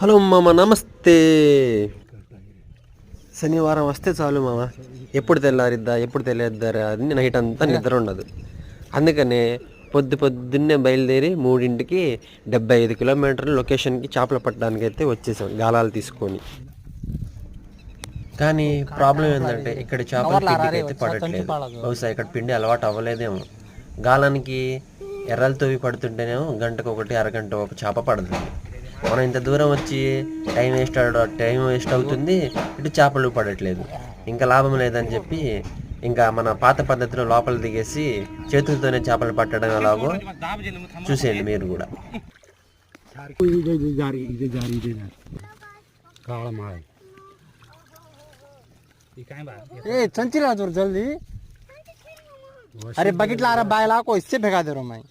Hello మామ, నమస్తే. శనివారం వస్తే చాలు మామ, ఎప్పుడు తెల్లారిద్దా ఎప్పుడు తెలియద్దారా అని నైట్ అంతా నిద్ర ఉండదు. అందుకనే పొద్దున్నే బయలుదేరి 3ంటికి 75 కిలోమీటర్ల లొకేషన్కి చేపలు పట్టడానికి అయితే వచ్చేసాం గాలాలు తీసుకొని. కానీ ప్రాబ్లం ఏంటంటే ఇక్కడ చేపల పిండికి అయితే పడట్లేదు. బహుశా ఇక్కడ పిండి అలవాటు అవ్వలేదేమో. గాలానికి ఎర్రలు తవ్వి పడుతుంటేనేమో గంటకు ఒకటి అరగంట ఒక చేప పడుతుంది. మనం ఇంత దూరం వచ్చి టైం వేస్ట్ అవుతుంది, ఇటు చేపలు పడట్లేదు. ఇంకా లాభం లేదని చెప్పి ఇంకా మన పాత పద్ధతిలో లోపల దిగేసి చేతులతోనే చేపలు పట్టడం ఎలాగో చూసేయండి మీరు కూడా. चंचीला जोर जल्दी। अरे बकेट ला रहा बाय ला को इससे भगा दे रहा मैं।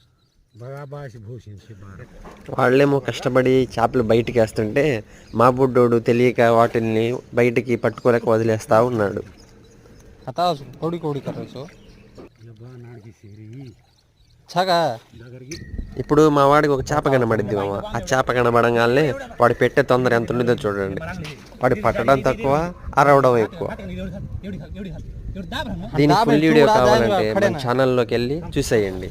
వాళ్ళేమో కష్టపడి చేపలు బయటికి వేస్తుంటే మా బుడ్డోడు తెలియక వాటిని బయటికి పట్టుకోలేక వదిలేస్తా ఉన్నాడు. ఇప్పుడు మా వాడికి ఒక చేప కనబడిద్ది మామ. ఆ చేప కనబడంగానే వాడు పెట్టే తొందర ఎంత ఉండదో చూడండి. వాడు పట్టడం తక్కువ, అరవడం ఎక్కువ. దీని ఫుల్ వీడియో కావాలంటే మన ఛానల్లోకి వెళ్ళి చూసేయండి.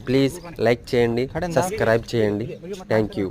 ప్లీజ్ లైక్ చేయండి, సబ్స్క్రైబ్ చేయండి. Thank you.